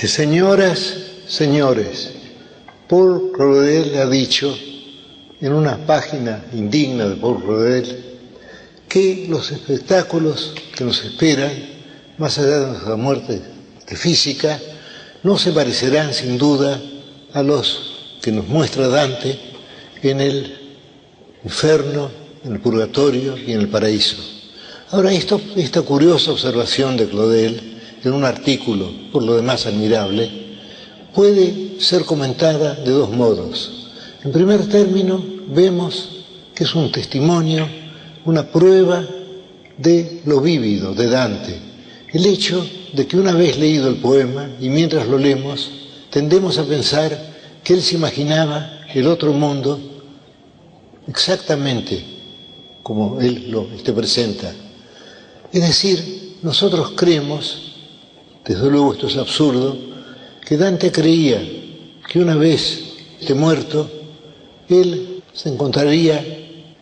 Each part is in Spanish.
Señoras, señores, Paul Claudel ha dicho en una página indigna de Paul Claudel que los espectáculos que nos esperan, más allá de nuestra muerte física, no se parecerán sin duda a los que nos muestra Dante en el infierno, en el purgatorio y en el paraíso. Ahora, esta curiosa observación de Claudel, en un artículo, por lo demás admirable, puede ser comentada de dos modos. En primer término, vemos que es un testimonio, una prueba de lo vívido de Dante. El hecho de que una vez leído el poema, y mientras lo leemos, tendemos a pensar que él se imaginaba el otro mundo exactamente como él lo presenta. Es decir, nosotros creemos, desde luego esto es absurdo, que Dante creía que una vez muerto, él se encontraría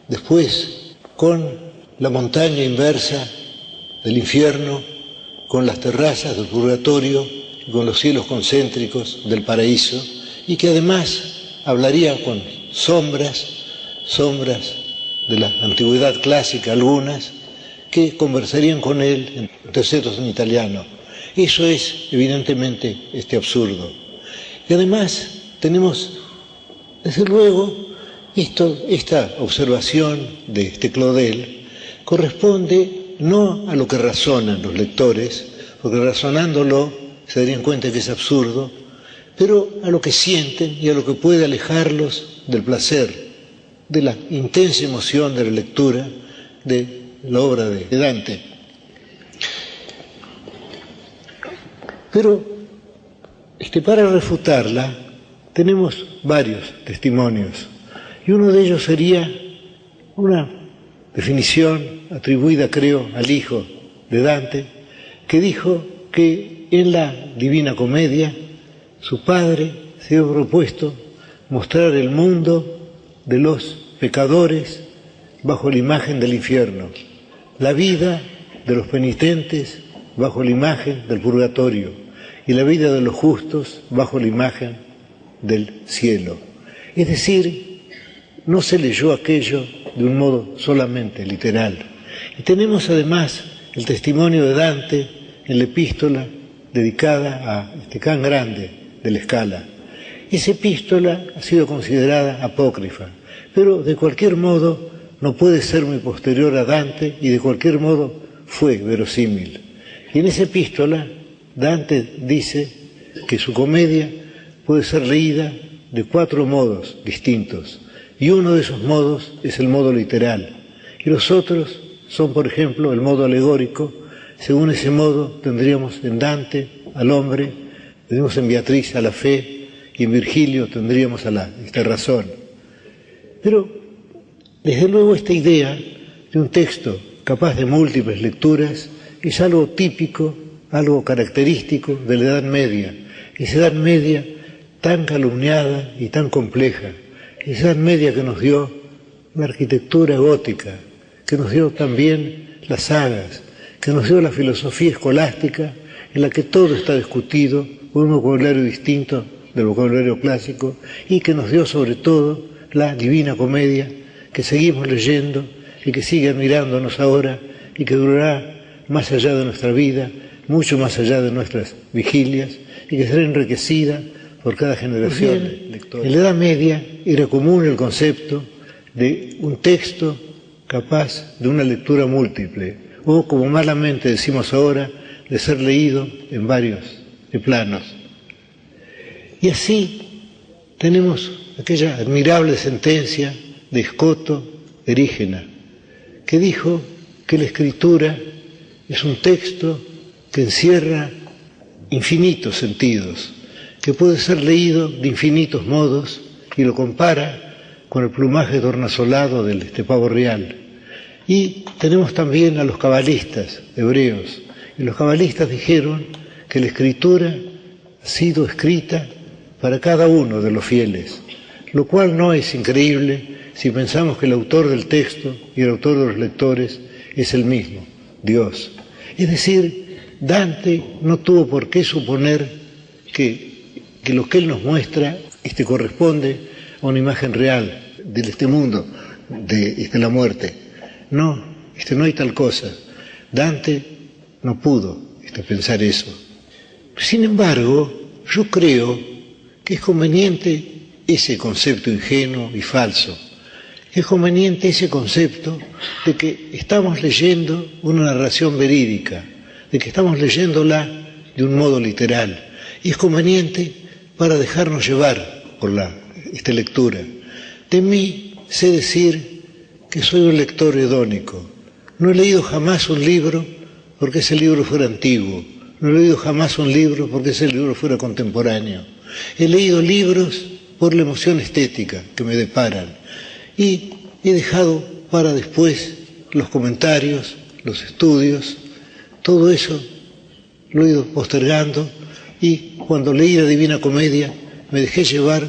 después con la montaña inversa del infierno, con las terrazas del purgatorio y con los cielos concéntricos del paraíso, y que además hablaría con sombras de la antigüedad clásica, algunas, que conversarían con él en tercetos en italiano. Eso es evidentemente absurdo. Y además tenemos, desde luego, esta observación de Claudel corresponde no a lo que razonan los lectores, porque razonándolo se darían cuenta que es absurdo, pero a lo que sienten y a lo que puede alejarlos del placer, de la intensa emoción de la lectura de la obra de Dante. Pero para refutarla tenemos varios testimonios, y uno de ellos sería una definición atribuida, creo, al hijo de Dante, que dijo que en la Divina Comedia su padre se había propuesto mostrar el mundo de los pecadores bajo la imagen del infierno, la vida de los penitentes bajo la imagen del purgatorio y la vida de los justos bajo la imagen del cielo. Es decir, no se leyó aquello de un modo solamente literal. Y tenemos además el testimonio de Dante en la epístola dedicada a Can Grande de la Scala. Esa epístola ha sido considerada apócrifa, pero de cualquier modo no puede ser muy posterior a Dante y de cualquier modo fue verosímil. Y en esa epístola Dante dice que su comedia puede ser leída de 4 modos distintos, y uno de esos modos es el modo literal, y los otros son, por ejemplo, el modo alegórico. Según ese modo tendríamos en Dante al hombre, tendríamos en Beatriz a la fe, y en Virgilio tendríamos a la razón. Pero, desde luego, esta idea de un texto capaz de múltiples lecturas es algo típico, algo característico de la Edad Media, esa Edad Media tan calumniada y tan compleja, esa Edad Media que nos dio la arquitectura gótica, que nos dio también las sagas, que nos dio la filosofía escolástica, en la que todo está discutido por un vocabulario distinto del vocabulario clásico, y que nos dio sobre todo la Divina Comedia, que seguimos leyendo y que sigue admirándonos ahora y que durará más allá de nuestra vida, mucho más allá de nuestras vigilias, y que será enriquecida por cada generación de lectores. En la Edad Media era común el concepto de un texto capaz de una lectura múltiple, o como malamente decimos ahora, de ser leído en varios planos. Y así tenemos aquella admirable sentencia de Scoto Erigena, que dijo que la escritura es un texto que encierra infinitos sentidos, que puede ser leído de infinitos modos, y lo compara con el plumaje tornasolado del pavo real. Y tenemos también a los cabalistas hebreos, y los cabalistas dijeron que la escritura ha sido escrita para cada uno de los fieles, lo cual no es increíble si pensamos que el autor del texto y el autor de los lectores es el mismo, Dios. Es decir, Dante no tuvo por qué suponer que lo que él nos muestra corresponde a una imagen real de este mundo, de la muerte. No, no hay tal cosa. Dante no pudo pensar eso. Sin embargo, yo creo que es conveniente ese concepto ingenuo y falso. Es conveniente ese concepto de que estamos leyendo una narración verídica, de que estamos leyéndola de un modo literal. Y es conveniente para dejarnos llevar por esta lectura. De mí sé decir que soy un lector hedónico. No he leído jamás un libro porque ese libro fuera antiguo. No he leído jamás un libro porque ese libro fuera contemporáneo. He leído libros por la emoción estética que me deparan. Y he dejado para después los comentarios, los estudios, todo eso lo he ido postergando, y cuando leí la Divina Comedia me dejé llevar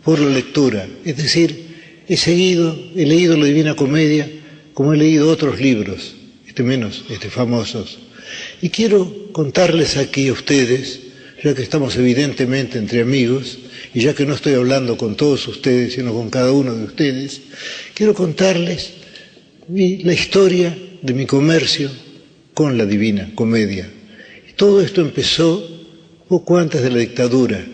por la lectura. Es decir, he leído la Divina Comedia como he leído otros libros, menos famosos. Y quiero contarles aquí a ustedes, ya que estamos evidentemente entre amigos, y ya que no estoy hablando con todos ustedes, sino con cada uno de ustedes, quiero contarles la historia de mi comercio con la Divina Comedia. Todo esto empezó poco antes de la dictadura.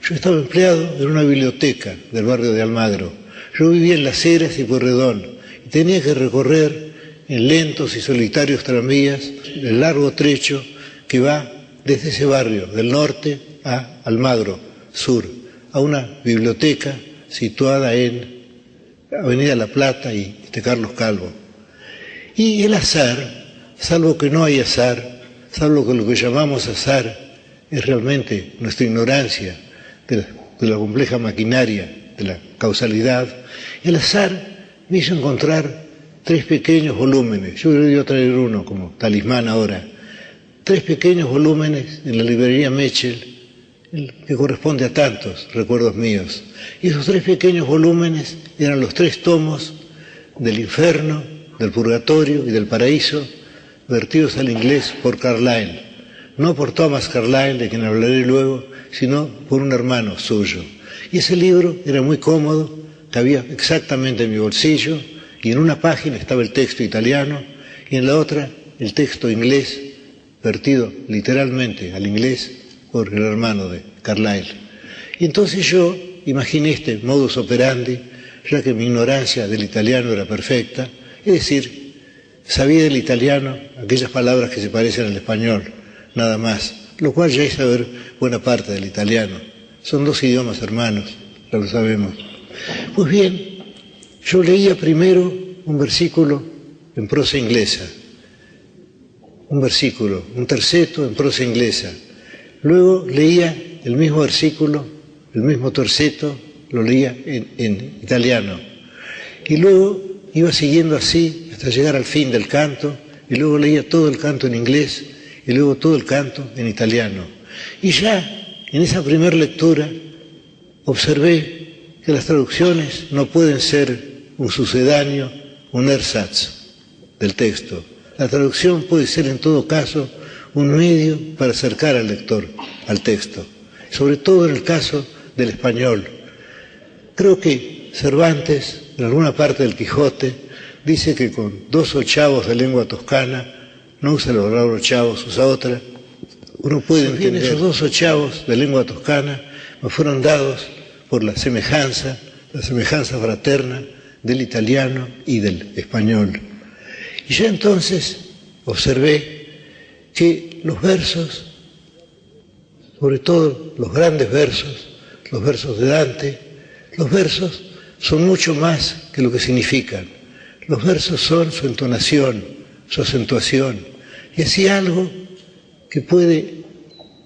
Yo estaba empleado en una biblioteca del barrio de Almagro. Yo vivía en Las Heras y Pueyrredón y tenía que recorrer en lentos y solitarios tranvías el largo trecho que va desde ese barrio del norte a Almagro sur, a una biblioteca situada en Avenida La Plata y Carlos Calvo. Y el azar, salvo que no hay azar, salvo que lo que llamamos azar es realmente nuestra ignorancia de la compleja maquinaria de la causalidad, el azar me hizo encontrar 3 pequeños volúmenes. Yo hubiera ido traer uno como talismán ahora. 3 pequeños volúmenes en la librería Mechel, que corresponde a tantos recuerdos míos. Y esos 3 pequeños volúmenes eran los 3 tomos del infierno, del purgatorio y del paraíso, vertidos al inglés por Carlyle. No por Thomas Carlyle, de quien hablaré luego, sino por un hermano suyo. Y ese libro era muy cómodo, cabía exactamente en mi bolsillo, y en una página estaba el texto italiano, y en la otra el texto inglés, vertido literalmente al inglés por el hermano de Carlyle. Y entonces yo imaginé este modus operandi, ya que mi ignorancia del italiano era perfecta, es decir, sabía del italiano aquellas palabras que se parecen al español, nada más, lo cual ya es saber buena parte del italiano. Son 2 idiomas hermanos, ya lo sabemos. Pues bien, yo leía primero un versículo en prosa inglesa, un terceto en prosa inglesa. Luego leía el mismo versículo, el mismo terceto, lo leía en italiano. Y luego iba siguiendo así hasta llegar al fin del canto, y luego leía todo el canto en inglés, y luego todo el canto en italiano. Y ya en esa primera lectura observé que las traducciones no pueden ser un sucedáneo, un ersatz del texto. La traducción puede ser en todo caso un medio para acercar al lector al texto, sobre todo en el caso del español. Creo que Cervantes, en alguna parte del Quijote, dice que con 2 ochavos de lengua toscana, no usa la palabra ochavos, usa otra, uno puede entender. Esos 2 ochavos de lengua toscana me fueron dados por la semejanza fraterna del italiano y del español. Y ya entonces observé que los versos, sobre todo los grandes versos, los versos de Dante, los versos son mucho más que lo que significan. Los versos son su entonación, su acentuación, y así algo que puede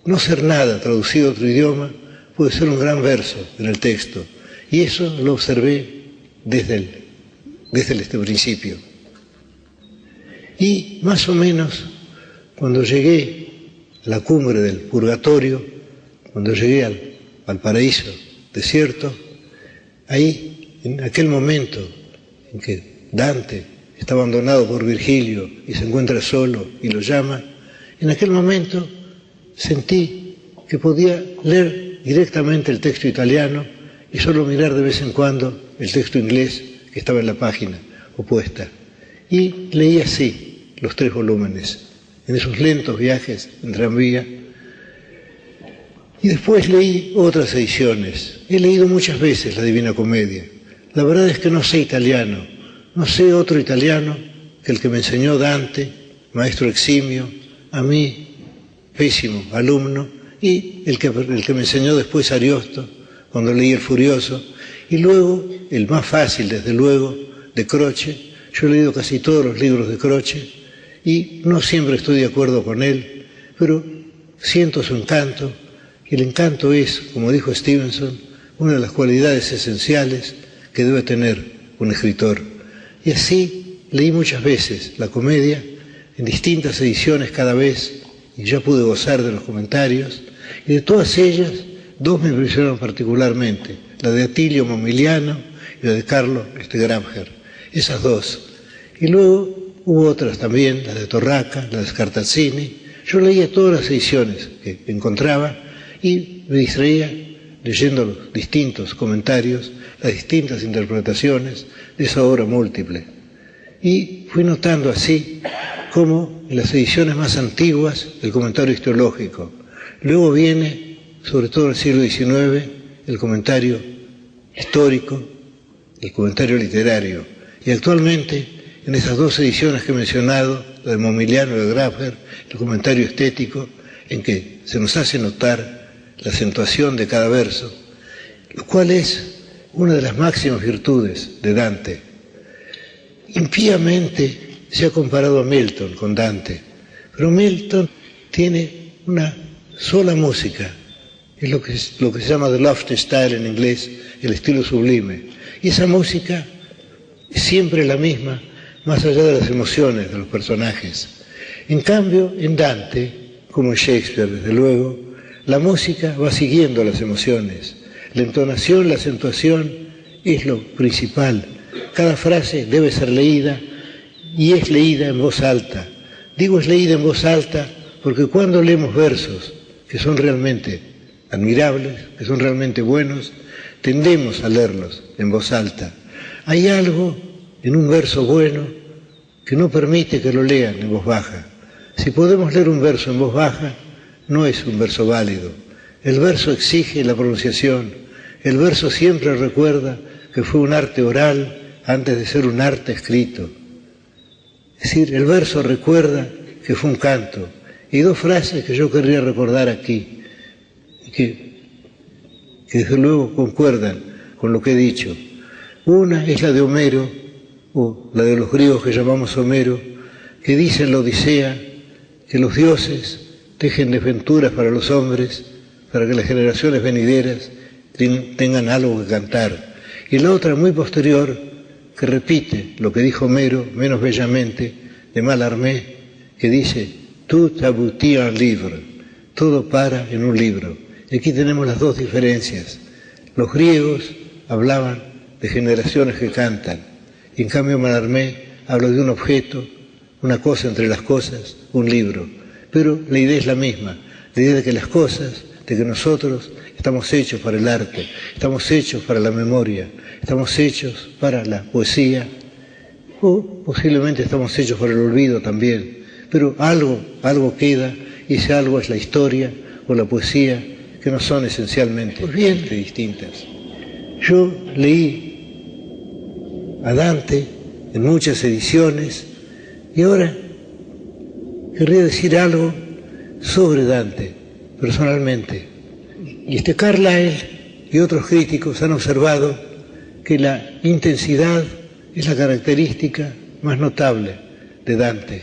no ser nada traducido a otro idioma, puede ser un gran verso en el texto. Y eso lo observé desde este principio. Y más o menos, cuando llegué a la cumbre del purgatorio, cuando llegué al paraíso desierto, ahí, en aquel momento en que Dante está abandonado por Virgilio y se encuentra solo y lo llama, en aquel momento sentí que podía leer directamente el texto italiano y solo mirar de vez en cuando el texto inglés que estaba en la página opuesta. Y leí así los 3 volúmenes, en esos lentos viajes en tranvía. Y después leí otras ediciones. He leído muchas veces la Divina Comedia. La verdad es que no sé italiano, no sé otro italiano que el que me enseñó Dante, maestro eximio, a mí, pésimo alumno, y el que me enseñó después Ariosto, cuando leí El Furioso, y luego, el más fácil desde luego, de Croce. Yo he leído casi todos los libros de Croce, y no siempre estoy de acuerdo con él, pero siento su encanto, y el encanto es, como dijo Stevenson, una de las cualidades esenciales que debe tener un escritor. Y así leí muchas veces la comedia, en distintas ediciones cada vez, y ya pude gozar de los comentarios, y de todas ellas, 2 me impresionaron particularmente, la de Attilio Momigliano y la de Carlo Grabher, esas 2. Y luego hubo otras también, la de Torraca, la de Scartazzini. Yo leía todas las ediciones que encontraba y me distraía leyendo los distintos comentarios, las distintas interpretaciones de esa obra múltiple. Y fui notando así como en las ediciones más antiguas el comentario historiológico. Luego viene, sobre todo en el siglo XIX, el comentario histórico, el comentario literario. Y actualmente, en esas 2 ediciones que he mencionado, la de Momigliano y de Grabher, el comentario estético, en que se nos hace notar la acentuación de cada verso, lo cual es una de las máximas virtudes de Dante. Impíamente se ha comparado a Milton con Dante, pero Milton tiene una sola música, es lo que se llama the lofty style en inglés, el estilo sublime, y esa música es siempre la misma, más allá de las emociones de los personajes. En cambio, en Dante, como en Shakespeare, desde luego, la música va siguiendo las emociones. La entonación, la acentuación es lo principal. Cada frase debe ser leída y es leída en voz alta. Digo es leída en voz alta porque cuando leemos versos que son realmente admirables, que son realmente buenos, tendemos a leerlos en voz alta. Hay algo en un verso bueno que no permite que lo lean en voz baja. Si podemos leer un verso en voz baja, no es un verso válido. El verso exige la pronunciación. El verso siempre recuerda que fue un arte oral antes de ser un arte escrito. Es decir, el verso recuerda que fue un canto. Y 2 frases que yo querría recordar aquí, que desde luego concuerdan con lo que he dicho. Una es la de Homero, o la de los griegos que llamamos Homero, que dice en la Odisea que los dioses tejen desventuras para los hombres, para que las generaciones venideras tengan algo que cantar. Y la otra, muy posterior, que repite lo que dijo Homero, menos bellamente, de Mallarmé, que dice, tout aboutit en livre, todo para en un libro. Y aquí tenemos las 2 diferencias. Los griegos hablaban de generaciones que cantan, y en cambio Mallarmé habla de un objeto, una cosa entre las cosas, un libro. Pero la idea es la misma, la idea de que las cosas, de que nosotros estamos hechos para el arte, estamos hechos para la memoria, estamos hechos para la poesía, o posiblemente estamos hechos para el olvido también, pero algo queda, y ese algo es la historia o la poesía, que no son esencialmente bien distintas. Yo leí a Dante en muchas ediciones, y ahora querría decir algo sobre Dante, personalmente. Y Carlyle y otros críticos han observado que la intensidad es la característica más notable de Dante.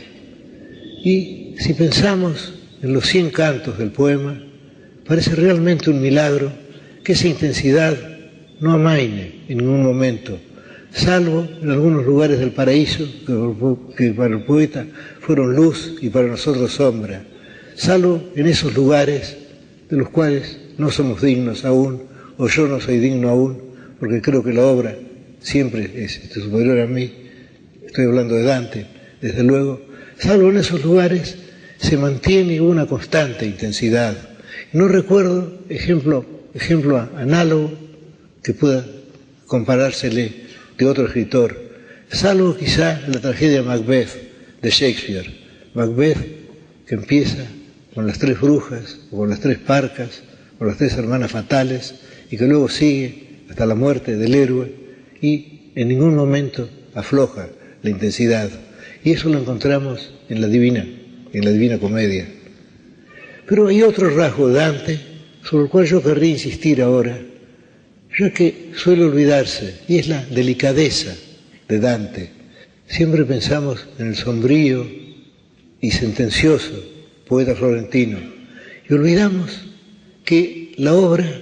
Y si pensamos en los 100 cantos del poema, parece realmente un milagro que esa intensidad no amaine en ningún momento, salvo en algunos lugares del paraíso, que para el poeta fueron luz y para nosotros sombra, salvo en esos lugares de los cuales no somos dignos aún, o yo no soy digno aún, porque creo que la obra siempre es superior a mí, estoy hablando de Dante, desde luego, salvo en esos lugares se mantiene una constante intensidad. No recuerdo ejemplo ejemplo análogo que pueda comparársele de otro escritor, salvo quizá la tragedia Macbeth de Shakespeare. Macbeth, que empieza con las tres brujas, o con las tres parcas, o las tres hermanas fatales, y que luego sigue hasta la muerte del héroe, y en ningún momento afloja la intensidad. Y eso lo encontramos en la Divina Comedia. Pero hay otro rasgo de Dante, sobre el cual yo querría insistir ahora, ya que suele olvidarse, y es la delicadeza de Dante. Siempre pensamos en el sombrío y sentencioso poeta florentino, y olvidamos que la obra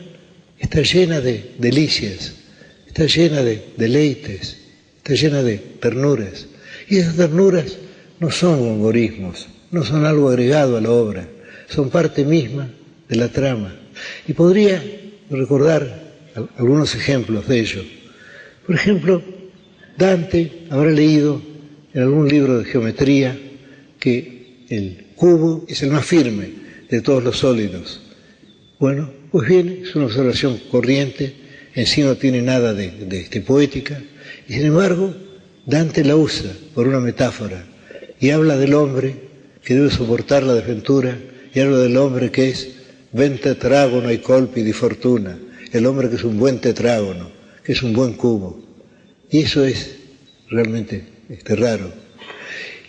está llena de delicias, está llena de deleites, está llena de ternuras, y esas ternuras no son humorismos, no son algo agregado a la obra, son parte misma de la trama. Y podría recordar algunos ejemplos de ello. Por ejemplo, Dante habrá leído en algún libro de geometría que el cubo es el más firme de todos los sólidos. Bueno, pues bien, es una observación corriente, en sí no tiene nada de poética, y sin embargo Dante la usa por una metáfora y habla del hombre que debe soportar la desventura, y habla del hombre que es ben tetrágono ai colpi di fortuna, el hombre que es un buen tetrágono, que es un buen cubo. Y eso es realmente raro.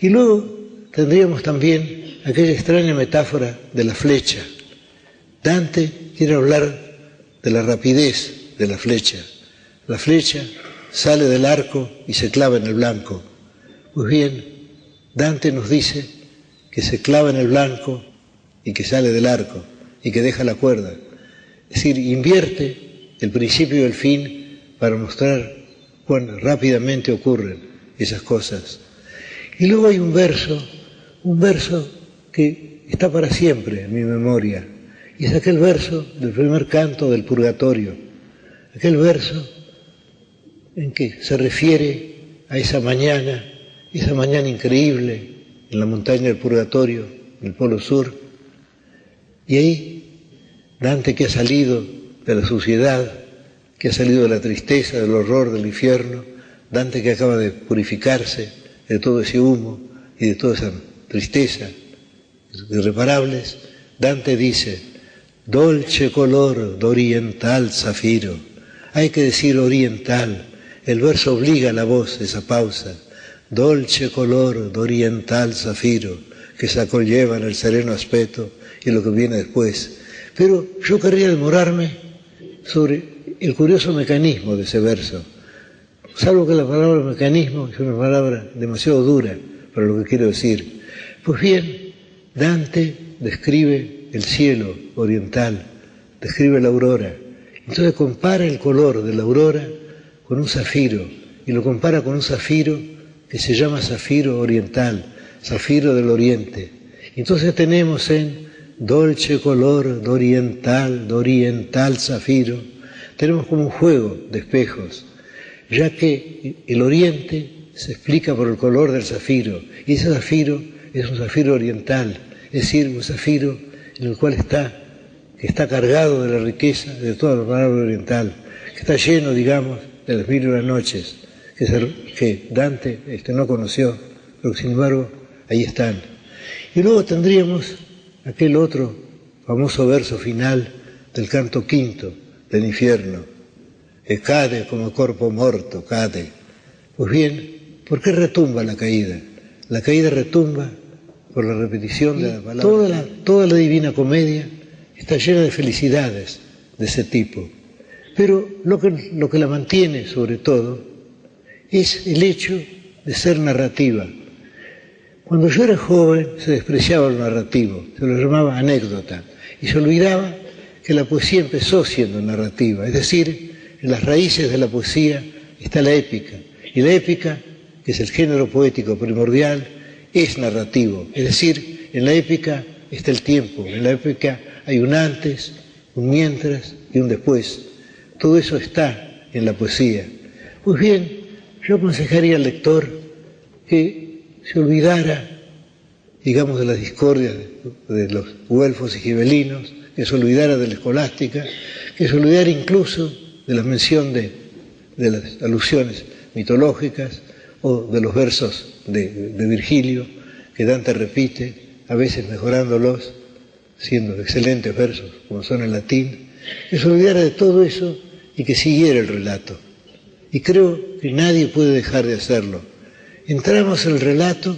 Y luego tendríamos también aquella extraña metáfora de la flecha. Dante quiere hablar de la rapidez de la flecha. La flecha sale del arco y se clava en el blanco. Pues bien, Dante nos dice que se clava en el blanco y que sale del arco y que deja la cuerda. Es decir, invierte el principio y el fin para mostrar cuán rápidamente ocurren esas cosas. Y luego hay un verso que está para siempre en mi memoria, y es aquel verso del primer canto del Purgatorio, aquel verso en que se refiere a esa mañana increíble en la montaña del Purgatorio, en el Polo Sur, y ahí Dante, que ha salido de la suciedad, que ha salido de la tristeza, del horror del infierno, Dante que acaba de purificarse de todo ese humo y de toda esa tristeza irreparables, Dante dice: dolce color d'oriental zafiro. Hay que decir oriental, el verso obliga a la voz esa pausa. Dolce color d'oriental zafiro, que se acolleva en el sereno aspecto y lo que viene después. Pero yo querría demorarme sobre el curioso mecanismo de ese verso, salvo que la palabra mecanismo es una palabra demasiado dura para lo que quiero decir. Pues bien, Dante describe el cielo oriental, describe la aurora, entonces compara el color de la aurora con un zafiro, y lo compara con un zafiro que se llama zafiro oriental, zafiro del oriente. Entonces tenemos en dolce color d'oriental zafiro, tenemos como un juego de espejos, ya que el oriente se explica por el color del zafiro, y ese zafiro es un zafiro oriental, es decir, un zafiro en el cual que está cargado de la riqueza de toda la palabra oriental, que está lleno, digamos, de las 1001 noches, que Dante no conoció, pero que sin embargo ahí están. Y luego tendríamos aquel otro famoso verso final del canto quinto del infierno: e cade como corpo morto, cade. Pues bien, ¿por qué retumba la caída? La caída retumba por la repetición de la palabra. Toda la Divina Comedia está llena de felicidades de ese tipo. Pero lo que la mantiene, sobre todo, es el hecho de ser narrativa. Cuando yo era joven se despreciaba lo narrativo, se lo llamaba anécdota, y se olvidaba que la poesía empezó siendo narrativa, es decir, en las raíces de la poesía está la épica, y la épica, que es el género poético primordial, es narrativo, es decir, en la épica está el tiempo, en la épica hay un antes, un mientras y un después. Todo eso está en la poesía. Pues bien, yo aconsejaría al lector que se olvidara, digamos, de las discordias de los güelfos y gibelinos, que se olvidara de la escolástica, que se olvidara incluso de la mención de las alusiones mitológicas o de los versos de Virgilio, que Dante repite, a veces mejorándolos, siendo excelentes versos, como son en latín, que se olvidara de todo eso y que siguiera el relato. Y creo que nadie puede dejar de hacerlo. Entramos en el relato,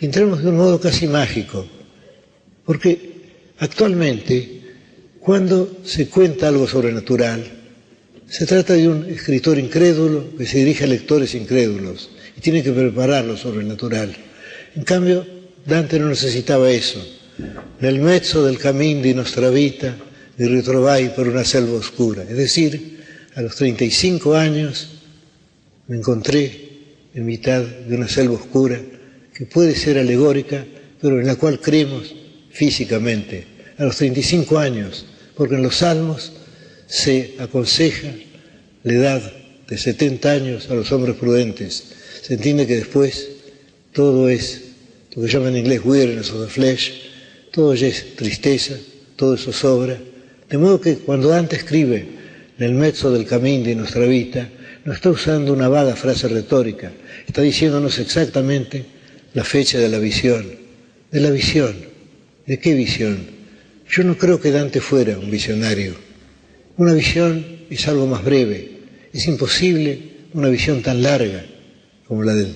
entramos de un modo casi mágico, porque actualmente, cuando se cuenta algo sobrenatural, se trata de un escritor incrédulo que se dirige a lectores incrédulos y tiene que preparar lo sobrenatural. En cambio, Dante no necesitaba eso. Nel mezzo del cammin di nostra vita mi ritrovai per una selva oscura. Es decir, a los 35 años me encontré en mitad de una selva oscura que puede ser alegórica, pero en la cual creemos físicamente. A los 35 años, porque en los Salmos se aconseja la edad de 70 años a los hombres prudentes. Se entiende que después todo es lo que llaman en inglés weariness of the flesh, todo ya es tristeza, todo eso sobra. De modo que cuando Dante escribe nel mezzo del cammin di nostra vita, no está usando una vaga frase retórica, está diciéndonos exactamente la fecha de la visión. ¿De la visión? ¿De qué visión? Yo no creo que Dante fuera un visionario. Una visión es algo más breve. Es imposible una visión tan larga como la de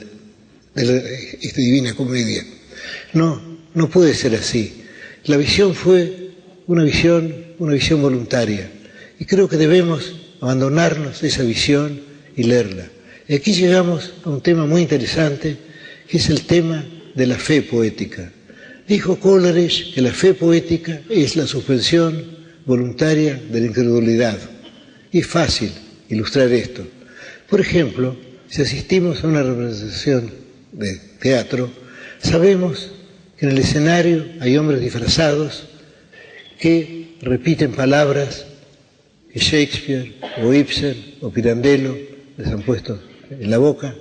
esta Divina Comedia. No puede ser así. La visión fue una visión voluntaria. Y creo que debemos abandonarnos de esa visión y leerla. Y aquí llegamos a un tema muy interesante, que es el tema de la fe poética. Dijo Coleridge que la fe poética es la suspensión voluntaria de la incredulidad. Y es fácil ilustrar esto. Por ejemplo, si asistimos a una representación de teatro, sabemos que en el escenario hay hombres disfrazados que repiten palabras que Shakespeare o Ibsen o Pirandello les han puesto en la boca,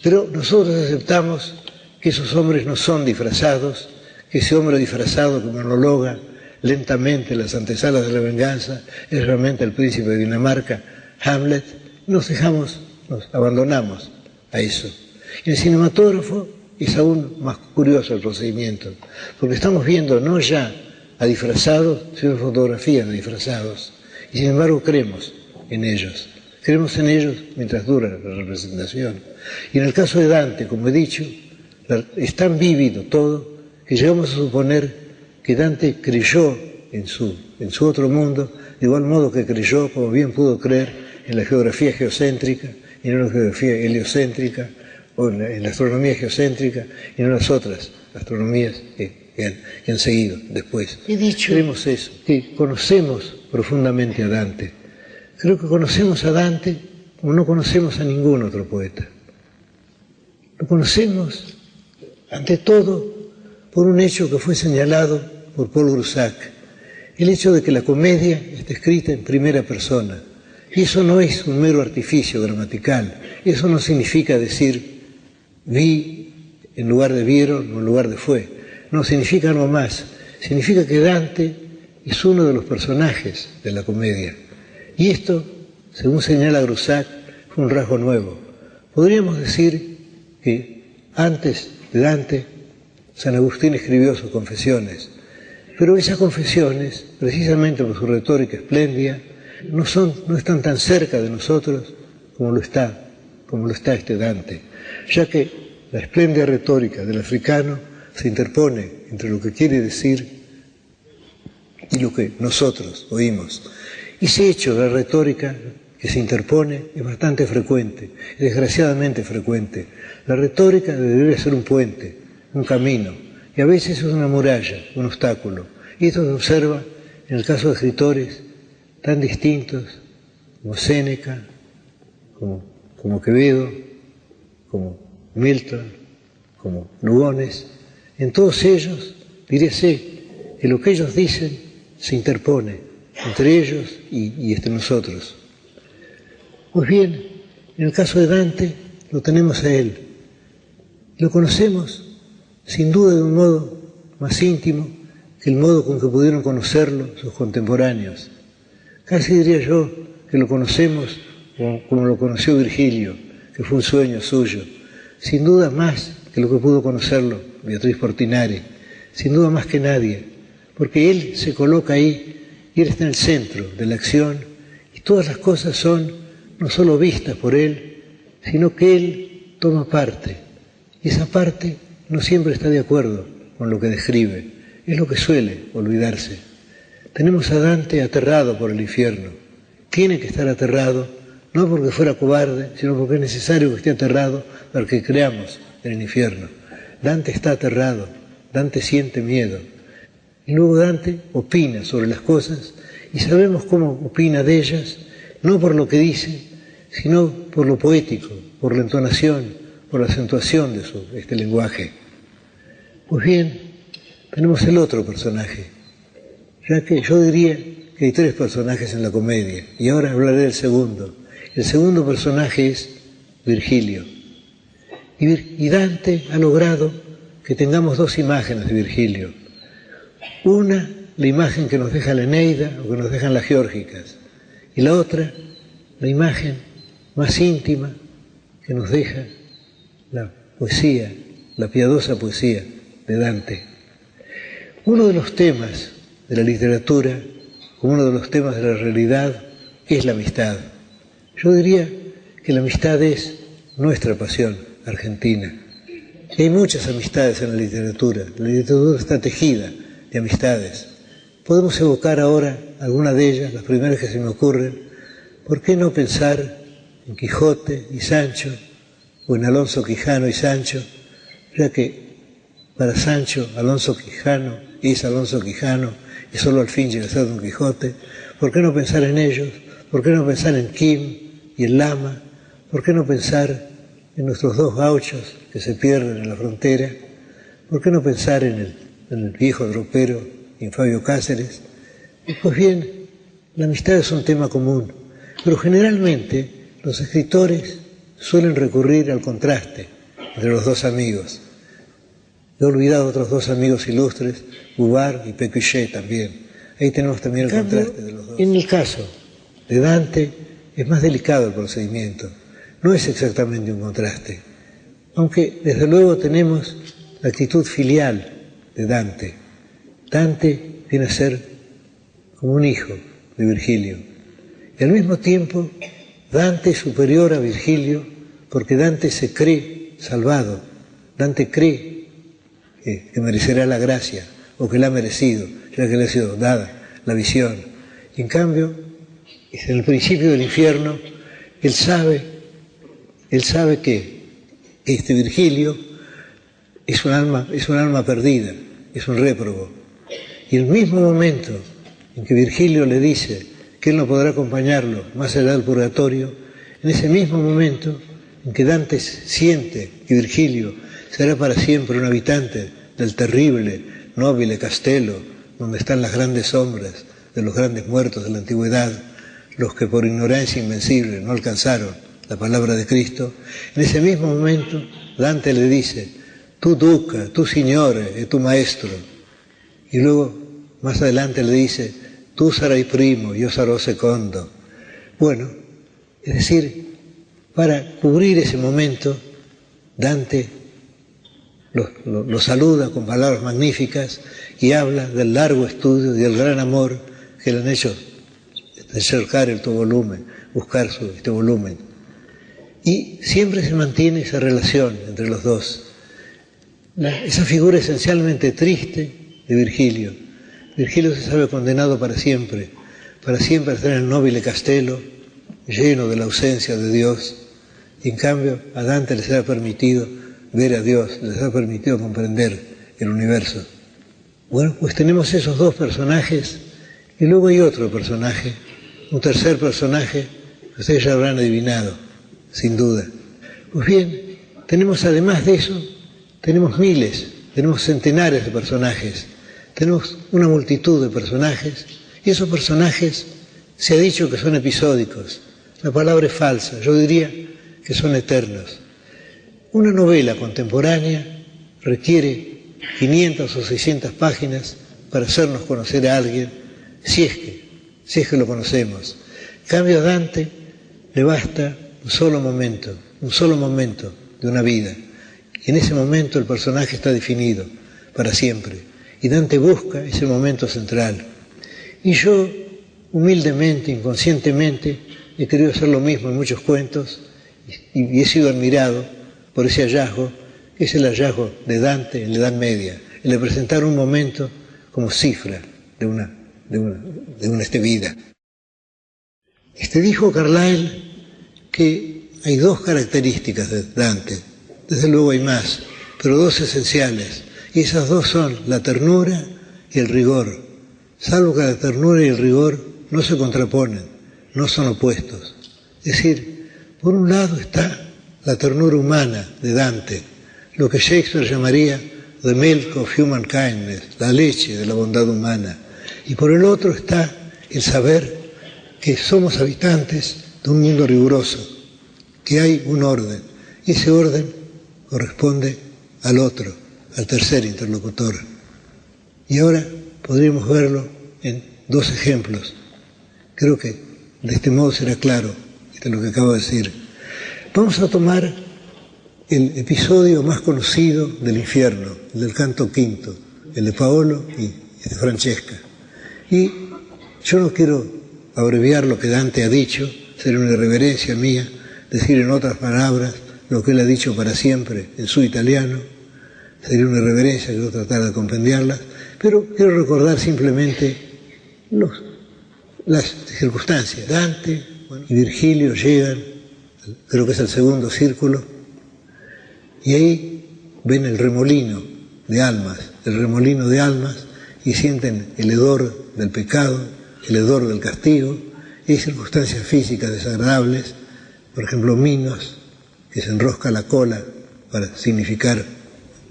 pero nosotros aceptamos que esos hombres no son disfrazados, que ese hombre disfrazado que monologa lentamente las antesalas de la venganza es realmente el príncipe de Dinamarca, Hamlet. Nos abandonamos a eso. En el cinematógrafo es aún más curioso el procedimiento, porque estamos viendo no ya a disfrazados, sino fotografías de disfrazados, y sin embargo creemos en ellos mientras dura la representación. Y en el caso de Dante, como he dicho, es tan vívido todo que llegamos a suponer que Dante creyó en su otro mundo, de igual modo que creyó, como bien pudo creer, en la geografía geocéntrica y no en la geografía heliocéntrica, o en la astronomía geocéntrica y no en las otras astronomías que han seguido después. He dicho, creemos eso, que conocemos profundamente a Dante. Creo que conocemos a Dante como no conocemos a ningún otro poeta. Lo conocemos, ante todo, por un hecho que fue señalado por Paul Groussac, el hecho de que la comedia está escrita en primera persona. Y eso no es un mero artificio gramatical, eso no significa decir vi en lugar de vieron o en lugar de fue. No, significa algo más. Significa que Dante es uno de los personajes de la comedia. Y esto, según señala Groussac, fue un rasgo nuevo. Podríamos decir que antes de Dante, San Agustín escribió sus confesiones. Pero esas confesiones, precisamente por su retórica espléndida, no están tan cerca de nosotros como lo está este Dante, ya que la espléndida retórica del africano se interpone entre lo que quiere decir y lo que nosotros oímos. Y ese hecho de la retórica que se interpone es bastante frecuente, es desgraciadamente frecuente. La retórica debería ser un puente, un camino, y a veces es una muralla, un obstáculo. Y esto se observa en el caso de escritores tan distintos como Séneca, como Quevedo, como Milton, como Lugones. En todos ellos, diríase que lo que ellos dicen se interpone entre ellos y entre nosotros. Pues bien, en el caso de Dante lo tenemos a él. Lo conocemos sin duda de un modo más íntimo que el modo con que pudieron conocerlo sus contemporáneos. Casi diría yo que lo conocemos como lo conoció Virgilio, que fue un sueño suyo, sin duda más que lo que pudo conocerlo Beatriz Portinari, sin duda más que nadie, porque él se coloca ahí y él está en el centro de la acción y todas las cosas son no solo vistas por él, sino que él toma parte y esa parte no siempre está de acuerdo con lo que describe, es lo que suele olvidarse. Tenemos a Dante aterrado por el infierno, tiene que estar aterrado, no porque fuera cobarde, sino porque es necesario que esté aterrado para que creamos en el infierno. Dante está aterrado, Dante siente miedo. Y luego Dante opina sobre las cosas y sabemos cómo opina de ellas, no por lo que dice, sino por lo poético, por la entonación, por la acentuación de este lenguaje. Pues bien, tenemos el otro personaje, ya que yo diría que hay tres personajes en la comedia, y ahora hablaré del segundo. El segundo personaje es Virgilio. Y Dante ha logrado que tengamos dos imágenes de Virgilio. Una, la imagen que nos deja la Eneida o que nos dejan las Geórgicas. Y la otra, la imagen más íntima que nos deja la poesía, la piadosa poesía de Dante. Uno de los temas de la literatura, como uno de los temas de la realidad, es la amistad. Yo diría que la amistad es nuestra pasión argentina. Y hay muchas amistades en la literatura está tejida de amistades. Podemos evocar ahora alguna de ellas, las primeras que se me ocurren. ¿Por qué no pensar en Quijote y Sancho, o en Alonso Quijano y Sancho, ya que para Sancho Alonso Quijano es Alonso Quijano y solo al fin llega a ser Don Quijote? ¿Por qué no pensar en ellos? ¿Por qué no pensar en Kim y en Lama? ¿Por qué no pensar en nuestros dos gauchos que se pierden en la frontera? ¿Por qué no pensar en el viejo tropero y en Fabio Cáceres? Pues bien, la amistad es un tema común, pero generalmente los escritores suelen recurrir al contraste entre los dos amigos. He olvidado otros dos amigos ilustres, Bouvard y Pécuchet también. Ahí tenemos también el contraste de los dos. En el caso de Dante es más delicado el procedimiento. No es exactamente un contraste, aunque desde luego tenemos la actitud filial de Dante. Dante viene a ser como un hijo de Virgilio. Y al mismo tiempo, Dante es superior a Virgilio porque Dante se cree salvado. Dante cree que merecerá la gracia o que la ha merecido, ya que le ha sido dada la visión. Y en cambio, en el principio del infierno, él sabe que este Virgilio es un alma perdida, es un réprobo. Y el mismo momento en que Virgilio le dice que él no podrá acompañarlo más allá del purgatorio, en ese mismo momento en que Dante siente que Virgilio será para siempre un habitante del terrible, nobile Castello, donde están las grandes sombras de los grandes muertos de la antigüedad, los que por ignorancia invencible no alcanzaron la palabra de Cristo, en ese mismo momento Dante le dice: tu duca, tu signore, tu maestro. Y luego, más adelante le dice: tu sarai primo, yo sarò secondo. Bueno, es decir, para cubrir ese momento, Dante lo saluda con palabras magníficas y habla del largo estudio y del gran amor que le han hecho cercar este volumen, buscar este volumen. Y siempre se mantiene esa relación entre los dos. Esa figura esencialmente triste de Virgilio. Virgilio se sabe condenado para siempre a estar en el nobile Castello, lleno de la ausencia de Dios. Y en cambio a Dante le será permitido ver a Dios, les ha permitido comprender el universo. Bueno, pues tenemos esos dos personajes y luego hay otro personaje, un tercer personaje que ustedes ya habrán adivinado, sin duda. Pues bien, tenemos además de eso, tenemos miles, tenemos centenares de personajes, tenemos una multitud de personajes y esos personajes se ha dicho que son episódicos. La palabra es falsa, yo diría que son eternos. Una novela contemporánea requiere 500 o 600 páginas para hacernos conocer a alguien, si es que lo conocemos. En cambio, a Dante le basta un solo momento de una vida. Y en ese momento el personaje está definido para siempre. Y Dante busca ese momento central. Y yo, humildemente, inconscientemente, he querido hacer lo mismo en muchos cuentos y he sido admirado por ese hallazgo, que es el hallazgo de Dante en la Edad Media, el de presentar un momento como cifra de una vida. Dijo Carlyle que hay dos características de Dante, desde luego hay más, pero dos esenciales, y esas dos son la ternura y el rigor, salvo que la ternura y el rigor no se contraponen, no son opuestos. Es decir, por un lado está la ternura humana de Dante, lo que Shakespeare llamaría the milk of human kindness, la leche de la bondad humana, y por el otro está el saber que somos habitantes de un mundo riguroso, que hay un orden, y ese orden corresponde al otro, al tercer interlocutor. Y ahora podríamos verlo en dos ejemplos. Creo que de este modo será claro de lo que acabo de decir. Vamos a tomar el episodio más conocido del infierno, el del canto quinto, el de Paolo y de Francesca. Y yo no quiero abreviar lo que Dante ha dicho, sería una irreverencia mía decir en otras palabras lo que él ha dicho para siempre en su italiano, sería una irreverencia que no tratar de compendiarlas, pero quiero recordar simplemente las circunstancias. Dante y Virgilio llegan, creo que es el segundo círculo, y ahí ven el remolino de almas, y sienten el hedor del pecado, el hedor del castigo, y hay circunstancias físicas desagradables, por ejemplo, Minos, que se enrosca la cola para significar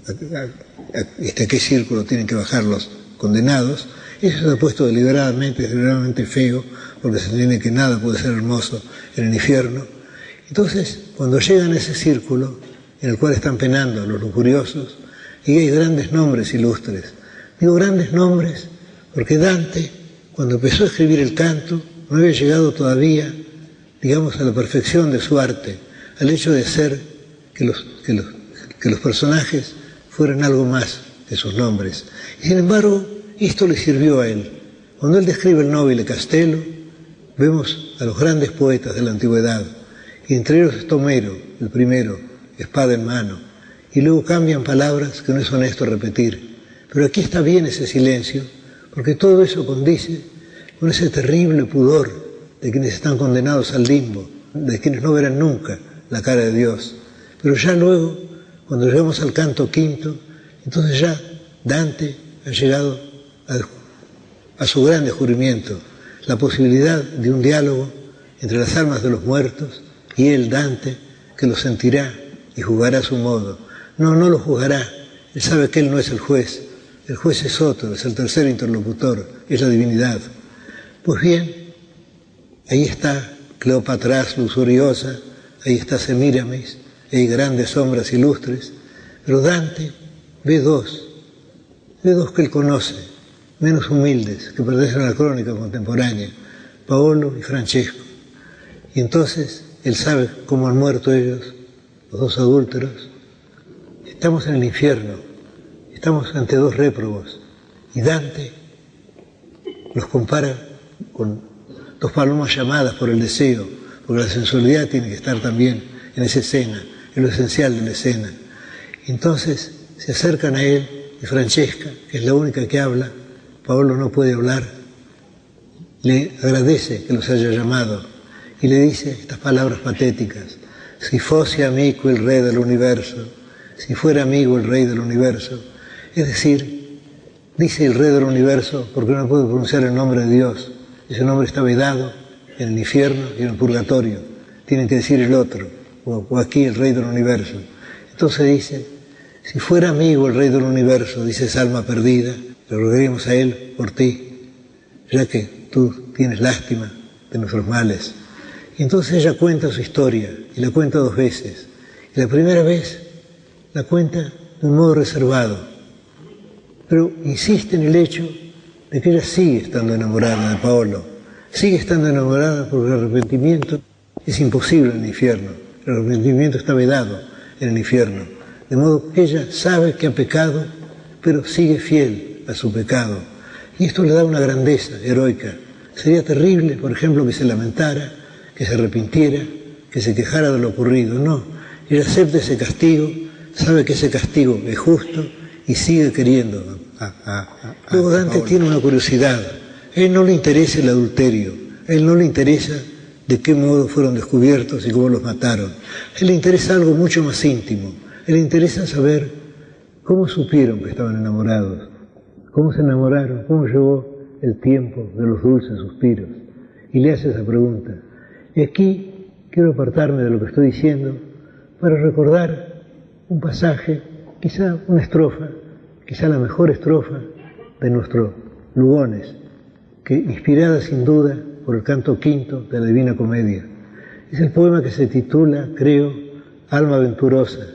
a qué círculo tienen que bajar los condenados. Eso se ha puesto deliberadamente feo, porque se entiende que nada puede ser hermoso en el infierno. Entonces, cuando llegan a ese círculo, en el cual están penando los lujuriosos, y hay grandes nombres ilustres. Digo grandes nombres porque Dante, cuando empezó a escribir el canto, no había llegado todavía, digamos, a la perfección de su arte, al hecho de hacer que los personajes fueran algo más que sus nombres. Y sin embargo, esto le sirvió a él. Cuando él describe el Nobile Castello, vemos a los grandes poetas de la antigüedad, y entre ellos está Homero, el primero, espada en mano, y luego cambian palabras que no es honesto repetir. Pero aquí está bien ese silencio, porque todo eso condice con ese terrible pudor de quienes están condenados al limbo, de quienes no verán nunca la cara de Dios. Pero ya luego, cuando llegamos al canto quinto, entonces ya Dante ha llegado a su gran descubrimiento, la posibilidad de un diálogo entre las almas de los muertos y él, Dante, que lo sentirá y juzgará a su modo. No lo juzgará, él sabe que él no es el juez es otro, es el tercer interlocutor, es la divinidad. Pues bien, ahí está Cleopatra luxuriosa, ahí está Semíramis, hay grandes sombras ilustres, pero Dante ve dos que él conoce, menos humildes, que pertenecen a la crónica contemporánea, Paolo y Francesco. Y entonces él sabe cómo han muerto ellos, los dos adúlteros. Estamos en el infierno, estamos ante dos réprobos, y Dante los compara con dos palomas llamadas por el deseo, porque la sensualidad tiene que estar también en esa escena, en lo esencial de la escena. Entonces se acercan a él, y Francesca, que es la única que habla, Paolo no puede hablar, le agradece que los haya llamado y le dice estas palabras patéticas: si fosse amico el rey del universo, si fuera amigo el rey del universo. Es decir, dice el rey del universo porque no puede pronunciar el nombre de Dios, ese nombre está vedado en el infierno y en el purgatorio, tienen que decir el otro, o aquí el rey del universo. Entonces dice: si fuera amigo el rey del universo, dice esa alma perdida, le rogaríamos a él por ti, ya que tú tienes lástima de nuestros males. Y entonces ella cuenta su historia, y la cuenta dos veces. Y la primera vez la cuenta de un modo reservado, pero insiste en el hecho de que ella sigue estando enamorada de Paolo, sigue estando enamorada porque el arrepentimiento es imposible en el infierno, el arrepentimiento está vedado en el infierno, de modo que ella sabe que ha pecado, pero sigue fiel a su pecado, y esto le da una grandeza heroica. Sería terrible, por ejemplo, que se lamentara, que se arrepintiera, que se quejara de lo ocurrido. No, ella acepta ese castigo, sabe que ese castigo es justo y sigue queriendo. Luego Dante tiene una curiosidad. A él no le interesa el adulterio, a él no le interesa de qué modo fueron descubiertos y cómo los mataron. A él le interesa algo mucho más íntimo. A él le interesa saber cómo supieron que estaban enamorados, cómo se enamoraron, cómo llegó el tiempo de los dulces suspiros. Y le hace esa pregunta. Y aquí quiero apartarme de lo que estoy diciendo para recordar un pasaje, quizá una estrofa, quizá la mejor estrofa de nuestros Lugones, que inspirada sin duda por el canto quinto de la Divina Comedia. Es el poema que se titula, creo, Alma Venturosa.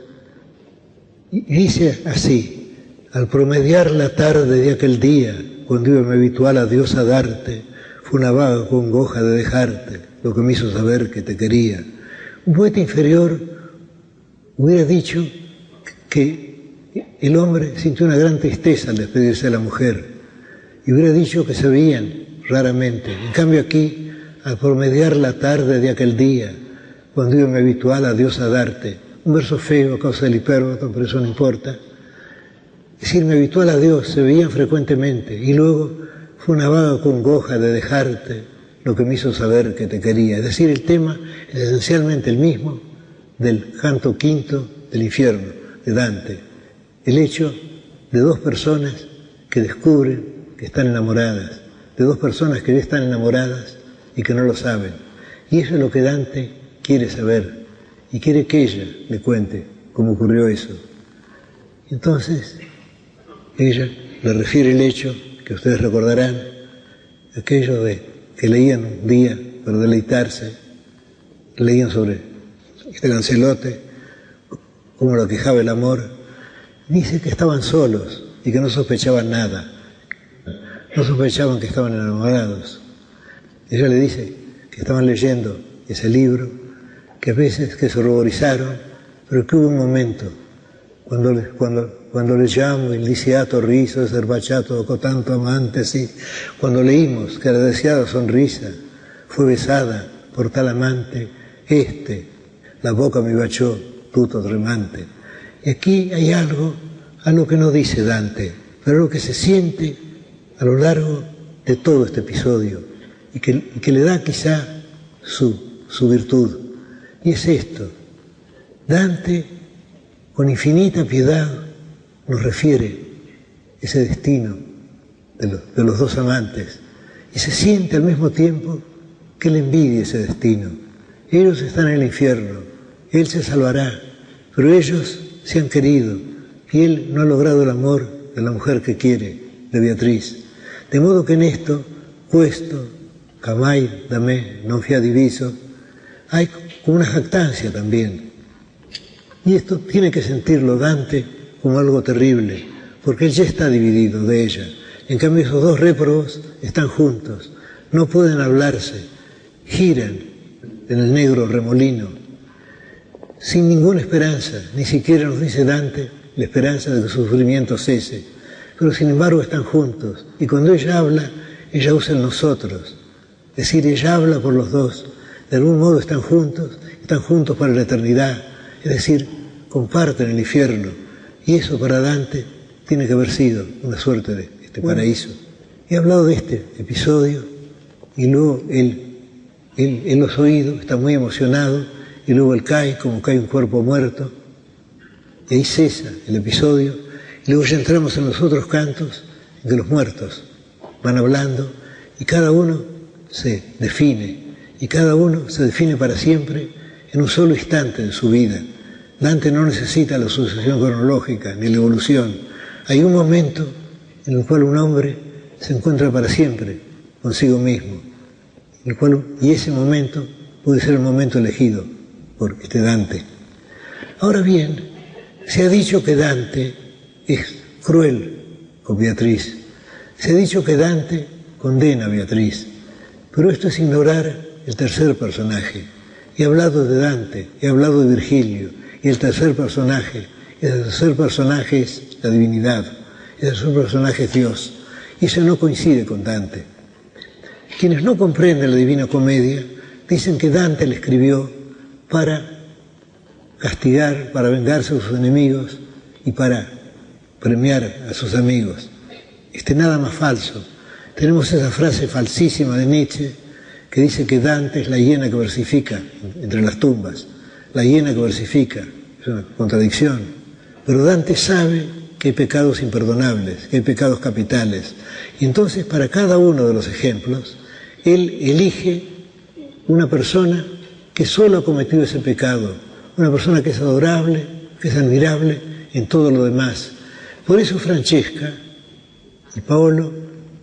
Y dice así: al promediar la tarde de aquel día, cuando iba mi habitual adiós a darte, fue una vaga congoja de dejarte, lo que me hizo saber que te quería. Un poeta inferior hubiera dicho que el hombre sintió una gran tristeza al despedirse de la mujer, y hubiera dicho que se veían raramente. En cambio aquí, al promediar la tarde de aquel día, cuando iba mi habitual adiós a darte, un verso feo a causa del hipérbato, pero eso no importa. Es decir, mi habitual adiós se veían frecuentemente, y luego fue una vaga congoja de dejarte, lo que me hizo saber que te quería. Es decir, el tema es esencialmente el mismo del canto quinto del infierno, de Dante. El hecho de dos personas que descubren que están enamoradas, de dos personas que ya están enamoradas y que no lo saben. Y eso es lo que Dante quiere saber, y quiere que ella le cuente cómo ocurrió eso. Entonces, ella le refiere el hecho que ustedes recordarán, aquello de que leían un día para deleitarse, leían sobre este Lancelote, cómo lo quejaba el amor. Dice que estaban solos y que no sospechaban nada, no sospechaban que estaban enamorados. Ella le dice que estaban leyendo ese libro, que a veces que se ruborizaron, pero que hubo un momento cuando leggiamo il lisiato riso e serbaciato con tanto amante, sí, cuando leímos que la deseada sonrisa fue besada por tal amante, la boca me baciò tutto tremante. Y aquí hay algo que no dice Dante, pero algo que se siente a lo largo de todo este episodio y que le da quizá su virtud. Y es esto: Dante, con infinita piedad, nos refiere ese destino de los dos amantes, y se siente al mismo tiempo que él envidia ese destino. Ellos están en el infierno, él se salvará, pero ellos se han querido y él no ha logrado el amor de la mujer que quiere, de Beatriz. De modo que en esto, questo, camai da me non fia diviso, hay como una jactancia también. Y esto tiene que sentirlo Dante como algo terrible, porque él ya está dividido de ella. En cambio, esos dos réprobos están juntos, no pueden hablarse, giran en el negro remolino, sin ninguna esperanza, ni siquiera nos dice Dante la esperanza de que su sufrimiento cese, pero sin embargo están juntos, y cuando ella habla, ella usa el nosotros, es decir, ella habla por los dos, de algún modo están juntos para la eternidad, es decir, comparten el infierno, y eso para Dante tiene que haber sido una suerte de paraíso. He hablado de este episodio, y luego él los oído, está muy emocionado, y luego él cae como cae un cuerpo muerto, y ahí cesa el episodio, y luego ya entramos en los otros cantos en que los muertos van hablando, y cada uno se define, y cada uno se define para siempre en un solo instante de su vida. Dante no necesita la sucesión cronológica ni la evolución. Hay un momento en el cual un hombre se encuentra para siempre consigo mismo, y ese momento puede ser el momento elegido por Dante. Ahora bien, se ha dicho que Dante es cruel con Beatriz. Se ha dicho que Dante condena a Beatriz, pero esto es ignorar el tercer personaje. He hablado de Dante, he hablado de Virgilio, y el tercer personaje es la divinidad, el tercer personaje es Dios, y eso no coincide con Dante. Quienes no comprenden la Divina Comedia dicen que Dante la escribió para castigar, para vengarse de sus enemigos y para premiar a sus amigos. Nada más falso. Tenemos esa frase falsísima de Nietzsche que dice que Dante es la hiena que versifica entre las tumbas. La hiena que versifica, es una contradicción. Pero Dante sabe que hay pecados imperdonables, que hay pecados capitales. Y entonces, para cada uno de los ejemplos, él elige una persona que solo ha cometido ese pecado, una persona que es adorable, que es admirable en todo lo demás. Por eso Francesca y Paolo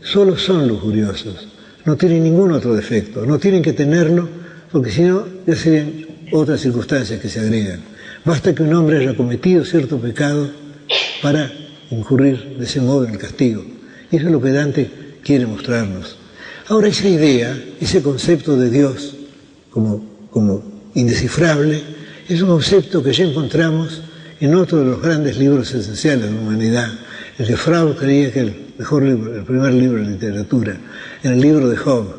solo son lujuriosos, no tienen ningún otro defecto, no tienen que tenerlo, porque si no ya serían otras circunstancias que se agregan. Basta que un hombre haya cometido cierto pecado para incurrir de ese modo en el castigo. Y eso es lo que Dante quiere mostrarnos. Ahora, esa idea, ese concepto de Dios como indescifrable, es un concepto que ya encontramos en otro de los grandes libros esenciales de la humanidad, el que Freud creía que el mejor libro, el primer libro de literatura, en el libro de Job.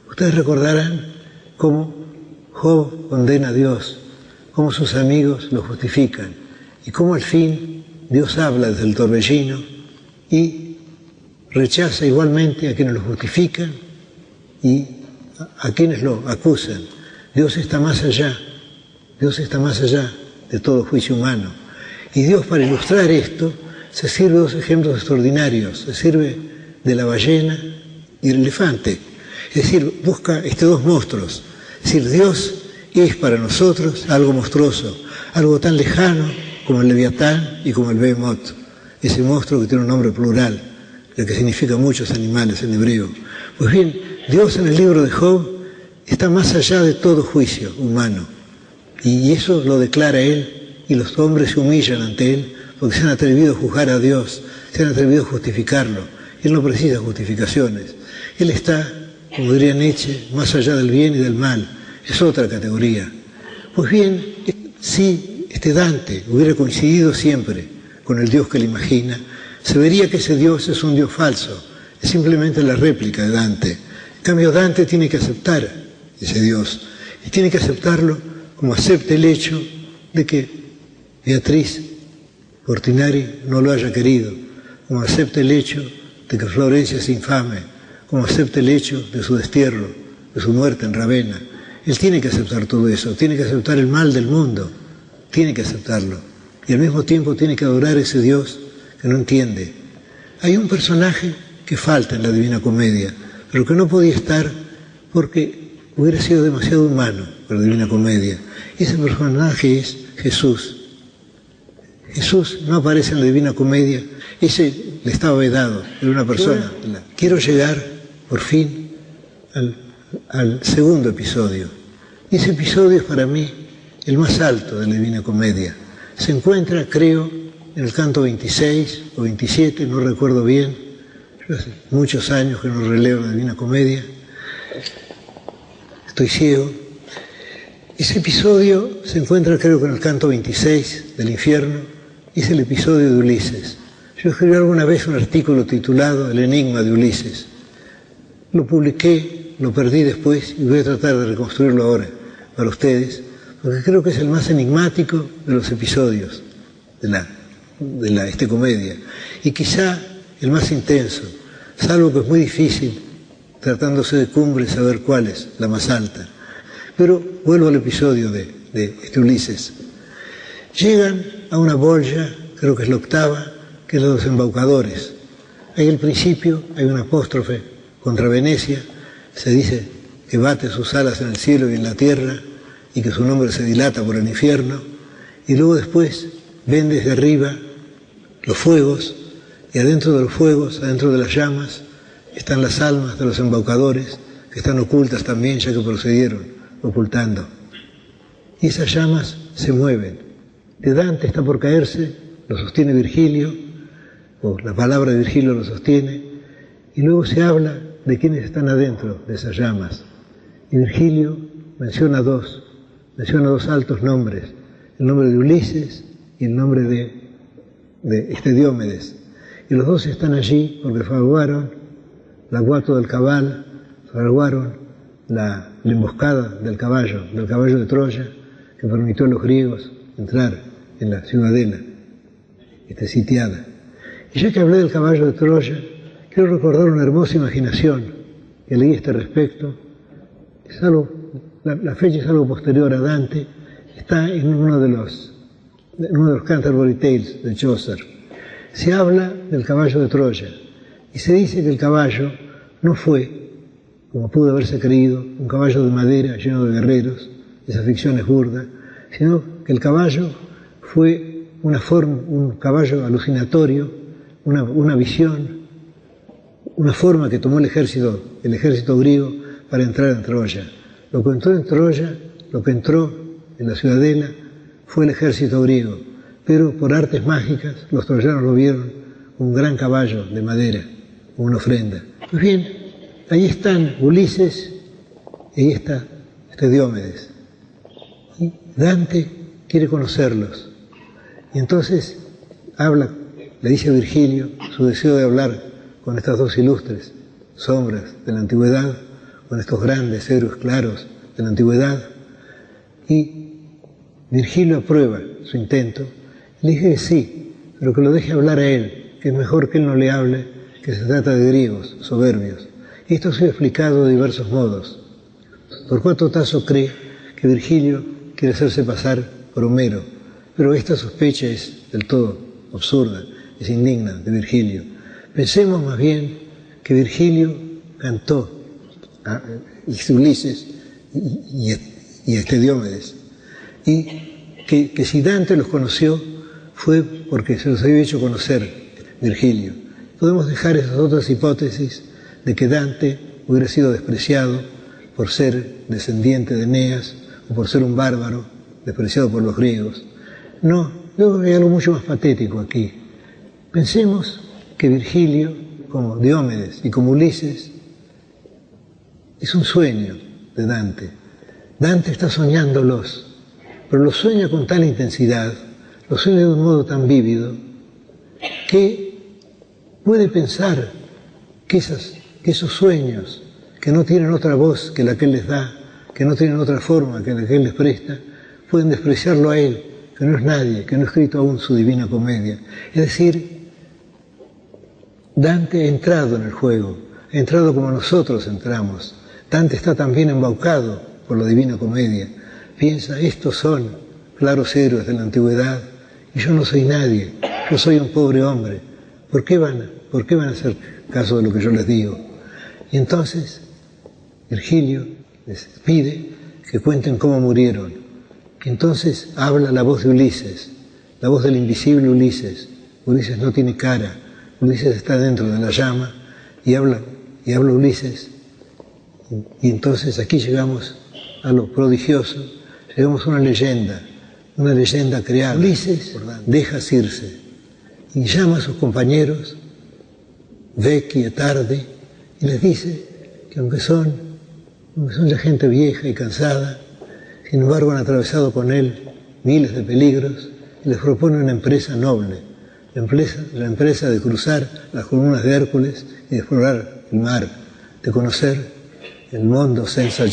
Ustedes recordarán cómo Job condena a Dios, cómo sus amigos lo justifican, y cómo al fin Dios habla desde el torbellino y rechaza igualmente a quienes lo justifican y a quienes lo acusan. Dios está más allá de todo juicio humano. Y Dios, para ilustrar esto, se sirve de dos ejemplos extraordinarios. Se sirve de la ballena y el elefante. Es decir, busca dos monstruos. Es decir, Dios es para nosotros algo monstruoso, algo tan lejano como el Leviatán y como el Behemoth, ese monstruo que tiene un nombre plural, el que significa muchos animales en hebreo. Pues bien, Dios en el libro de Job está más allá de todo juicio humano. Y eso lo declara Él, y los hombres se humillan ante Él porque se han atrevido a juzgar a Dios, se han atrevido a justificarlo. Él no precisa justificaciones. Él está, como diría Nietzsche, más allá del bien y del mal. Es otra categoría. Pues bien, si Dante hubiera coincidido siempre con el Dios que él imagina, se vería que ese Dios es un Dios falso, es simplemente la réplica de Dante. En cambio, Dante tiene que aceptar ese Dios, y tiene que aceptarlo como acepta el hecho de que Beatriz Portinari no lo haya querido, como acepta el hecho de que Florencia es infame, como acepta el hecho de su destierro, de su muerte en Ravenna. Él tiene que aceptar todo eso, tiene que aceptar el mal del mundo, tiene que aceptarlo, y al mismo tiempo tiene que adorar a ese Dios que no entiende. Hay un personaje que falta en la Divina Comedia, pero que no podía estar porque hubiera sido demasiado humano para la Divina Comedia. Ese personaje es Jesús. Jesús no aparece en la Divina Comedia, ese le estaba vedado, era una persona. Quiero llegar, por fin, al segundo episodio. Y ese episodio es para mí el más alto de la Divina Comedia. Se encuentra, creo, en el canto 26 o 27, no recuerdo bien. Yo hace muchos años que no releo la Divina Comedia. Estoy ciego. Ese episodio se encuentra, creo que en el canto 26 del Infierno. Es el episodio de Ulises. Yo escribí alguna vez un artículo titulado El enigma de Ulises. Lo publiqué, lo perdí después y voy a tratar de reconstruirlo ahora para ustedes, porque creo que es el más enigmático de los episodios de la comedia, y quizá el más intenso, salvo que es muy difícil, tratándose de cumbre, saber cuál es la más alta. Pero vuelvo al episodio de Ulises. Llegan a una bolla, creo que es la octava, que es la de los embaucadores. Ahí al principio hay una apóstrofe contra Venecia, se dice que bate sus alas en el cielo y en la tierra, y que su nombre se dilata por el infierno, y luego después ven desde arriba los fuegos, y adentro de los fuegos, adentro de las llamas, están las almas de los embaucadores, que están ocultas también, ya que procedieron ocultando. Y esas llamas se mueven. De Dante está por caerse, lo sostiene Virgilio, o la palabra de Virgilio lo sostiene, y luego se habla de quienes están adentro de esas llamas. Y Virgilio menciona dos altos nombres, el nombre de Ulises y el nombre de Diomedes. Y los dos están allí porque fraguaron la guato del cabal, fraguaron la emboscada del caballo de Troya, que permitió a los griegos entrar en la ciudadela, sitiada. Y ya que hablé del caballo de Troya, quiero recordar una hermosa imaginación que leí a este respecto. La fecha es algo posterior a Dante, está en uno de los Canterbury Tales de Chaucer. Se habla del caballo de Troya y se dice que el caballo no fue, como pudo haberse creído, un caballo de madera lleno de guerreros, esa ficción es burda, sino que el caballo fue un caballo alucinatorio, una visión, una forma que tomó el ejército griego para entrar en Troya. Lo que entró en Troya, lo que entró en la ciudadela, fue el ejército griego, pero por artes mágicas los troyanos lo vieron un gran caballo de madera, como una ofrenda. Pues bien, ahí están Ulises y ahí está Diomedes. Y Dante quiere conocerlos. Y entonces le dice a Virgilio su deseo de hablar con estas dos ilustres sombras de la antigüedad, con estos grandes héroes claros de la antigüedad. Y Virgilio aprueba su intento. Le dije que sí, pero que lo deje hablar a él, que es mejor que él no le hable, que se trata de griegos soberbios. Y esto ha sido explicado de diversos modos. Torcuato Tasso cree que Virgilio quiere hacerse pasar por Homero, pero esta sospecha es del todo absurda, es indigna de Virgilio. Pensemos más bien que Virgilio cantó a Ulises y a Diomedes, y que si Dante los conoció fue porque se los había hecho conocer Virgilio. Podemos dejar esas otras hipótesis de que Dante hubiera sido despreciado por ser descendiente de Eneas o por ser un bárbaro despreciado por los griegos. No, luego hay algo mucho más patético aquí. Pensemos que Virgilio, como Diomedes y como Ulises, es un sueño de Dante. Dante está soñándolos, pero los sueña con tal intensidad, los sueña de un modo tan vívido, que puede pensar que esos sueños, que no tienen otra voz que la que él les da, que no tienen otra forma que la que él les presta, pueden despreciarlo a él, que no es nadie, que no ha escrito aún su Divina Comedia. Es decir, Dante ha entrado en el juego, ha entrado como nosotros entramos. Dante está también embaucado por la Divina Comedia. Piensa, estos son claros héroes de la antigüedad y yo no soy nadie, yo soy un pobre hombre. ¿Por qué van a hacer caso de lo que yo les digo? Y entonces Virgilio les pide que cuenten cómo murieron. Y entonces habla la voz de Ulises, la voz del invisible Ulises. Ulises no tiene cara, Ulises está dentro de la llama y habla Ulises. Y entonces aquí llegamos a lo prodigioso, llegamos a una leyenda creada. Ulises deja Circe y llama a sus compañeros, Vecchi y Tarde, y les dice que aunque son ya gente vieja y cansada, sin embargo han atravesado con él miles de peligros y les propone una empresa noble, la empresa de cruzar las columnas de Hércules y de explorar el mar, de conocer el mundo senza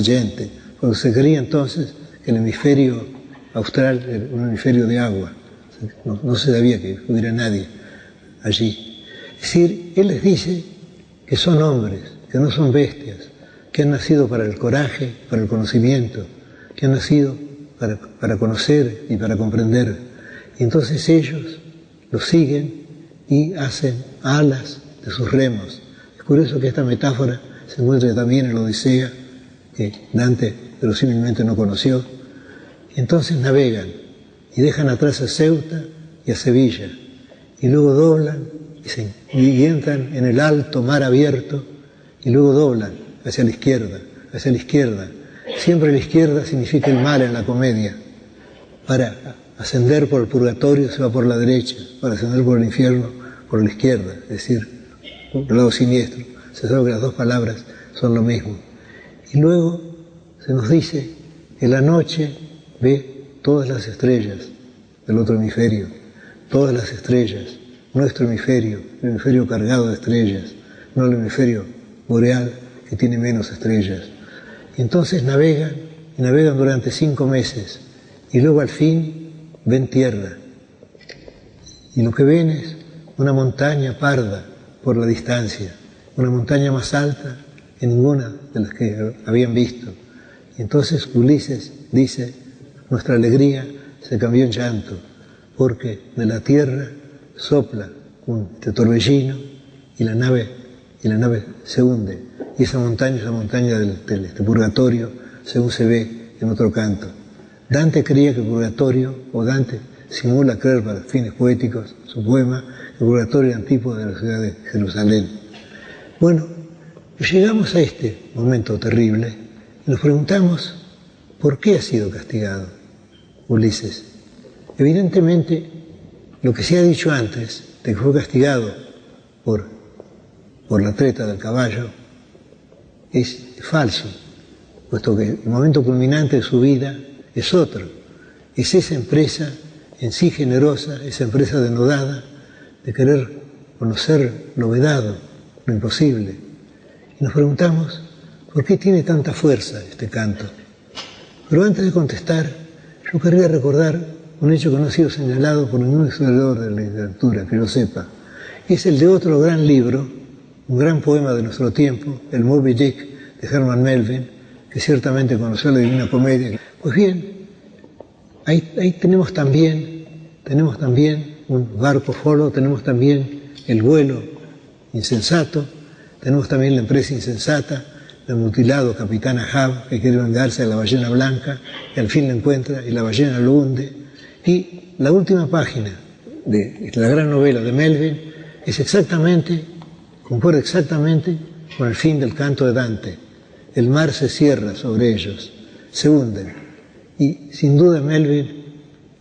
gente, porque se creía entonces que el hemisferio austral era un hemisferio de agua, no se sabía que hubiera nadie allí. Es decir, él les dice que son hombres, que no son bestias, que han nacido para el coraje, para el conocimiento, que han nacido para conocer y para comprender. Y entonces ellos los siguen y hacen alas de sus remos. Es curioso que esta metáfora se encuentra también en la Odisea, que Dante verosímilmente no conoció. Y entonces navegan y dejan atrás a Ceuta y a Sevilla, y luego doblan y entran en el alto mar abierto, y luego doblan hacia la izquierda. Siempre la izquierda significa el mal en la comedia. Para ascender por el purgatorio se va por la derecha, para ascender por el infierno por la izquierda, es decir, el lado siniestro. Se sabe que las dos palabras son lo mismo. Y luego se nos dice que la noche ve todas las estrellas del otro hemisferio, todas las estrellas, nuestro hemisferio, el hemisferio cargado de estrellas, no el hemisferio boreal que tiene menos estrellas. Y entonces navegan, y navegan durante 5 meses, y luego al fin ven tierra. Y lo que ven es una montaña parda por la distancia, una montaña más alta que ninguna de las que habían visto. Y entonces Ulises dice, nuestra alegría se cambió en llanto, porque de la tierra sopla un torbellino y la nave se hunde. Y esa montaña es la montaña del purgatorio, según se ve en otro canto. Dante creía que el purgatorio, o Dante simula creer para fines poéticos, su poema, el purgatorio era antípoda de la ciudad de Jerusalén. Bueno, llegamos a este momento terrible y nos preguntamos, ¿por qué ha sido castigado Ulises? Evidentemente, lo que se ha dicho antes, de que fue castigado por la treta del caballo, es falso, puesto que el momento culminante de su vida es otro. Es esa empresa en sí generosa, esa empresa denodada de querer conocer lo vedado, lo imposible. Y nos preguntamos, ¿por qué tiene tanta fuerza este canto? Pero antes de contestar, yo querría recordar un hecho que no ha sido señalado por ningún historiador de la literatura, que lo sepa. Es el de otro gran libro, un gran poema de nuestro tiempo, el Moby Dick de Herman Melville, que ciertamente conoció la Divina Comedia. Pues bien, ahí tenemos también un barco folo, tenemos también el vuelo insensato, tenemos también la empresa insensata, el mutilado capitán Ahab, que quiere vengarse de la ballena blanca, y al fin la encuentra y la ballena lo hunde. Y la última página de la gran novela de Melville concuerda exactamente con el fin del canto de Dante. El mar se cierra sobre ellos, se hunden. Y sin duda Melville,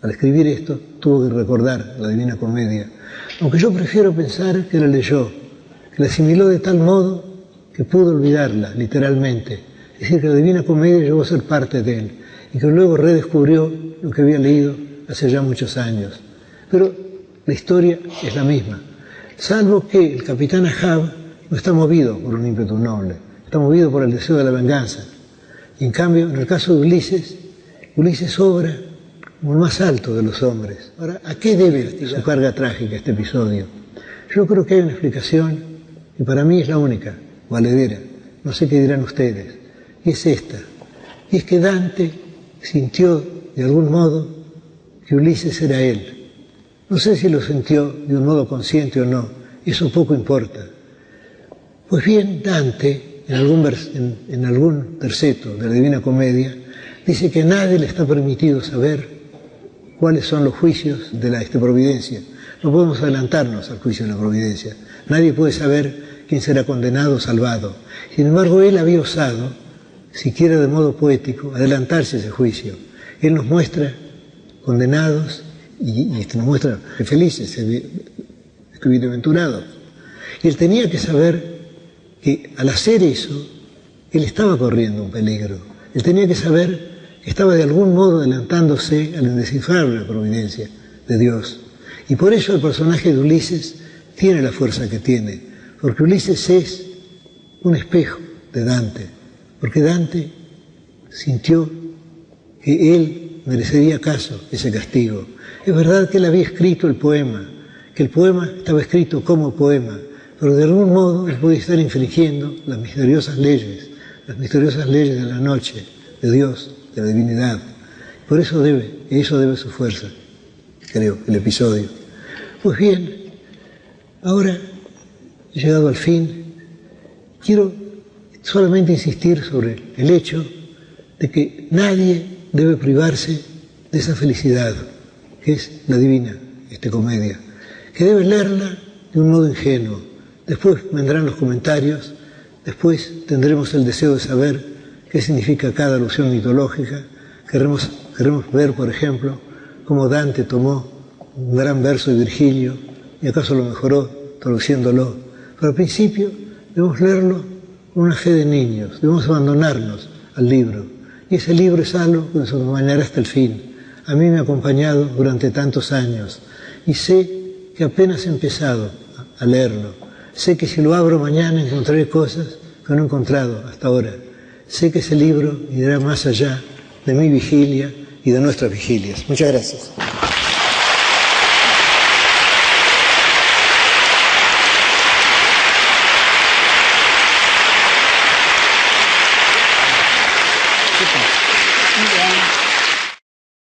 al escribir esto, tuvo que recordar la Divina Comedia. Aunque yo prefiero pensar que la leyó, que la asimiló de tal modo que pudo olvidarla, literalmente. Es decir, que la Divina Comedia llegó a ser parte de él y que luego redescubrió lo que había leído hace ya muchos años. Pero la historia es la misma, salvo que el capitán Ahab no está movido por un ímpetu noble, está movido por el deseo de la venganza. Y en cambio, en el caso de Ulises obra como el más alto de los hombres. Ahora, ¿a qué debe su carga trágica este episodio? Yo creo que hay una explicación, y para mí es la única, valedera, no sé qué dirán ustedes, y es esta, y es que Dante sintió de algún modo que Ulises era él. No sé si lo sintió de un modo consciente o no, eso poco importa. Pues bien, Dante, en algún terceto de la Divina Comedia, dice que a nadie le está permitido saber cuáles son los juicios de la providencia. No podemos adelantarnos al juicio de la providencia. Nadie puede saber quién será condenado o salvado. Sin embargo, él había osado, siquiera de modo poético, adelantarse a ese juicio. Él nos muestra condenados y nos muestra felices, bienaventurados. Y él tenía que saber que al hacer eso, él estaba corriendo un peligro. Él tenía que saber que estaba de algún modo adelantándose al indescifrable la providencia de Dios. Y por eso el personaje de Ulises tiene la fuerza que tiene, porque Ulises es un espejo de Dante, porque Dante sintió que él merecería acaso ese castigo. Es verdad que él había escrito el poema, que el poema estaba escrito como poema, pero de algún modo él podía estar infringiendo las misteriosas leyes de la noche, de Dios, de la divinidad. Por eso debe su fuerza, creo, el episodio. Pues bien, ahora he llegado al fin, quiero solamente insistir sobre el hecho de que nadie debe privarse de esa felicidad, que es la divina comedia, que debe leerla de un modo ingenuo. Después vendrán los comentarios, después tendremos el deseo de saber qué significa cada alusión mitológica. Queremos ver, por ejemplo, cómo Dante tomó un gran verso de Virgilio y acaso lo mejoró traduciéndolo Pero al principio debemos leerlo con una fe de niños, debemos abandonarnos al libro. Y ese libro es algo que nos acompañará hasta el fin. A mí me ha acompañado durante tantos años y sé que apenas he empezado a leerlo. Sé que si lo abro mañana encontraré cosas que no he encontrado hasta ahora. Sé que ese libro irá más allá de mi vigilia y de nuestras vigilias. Muchas gracias.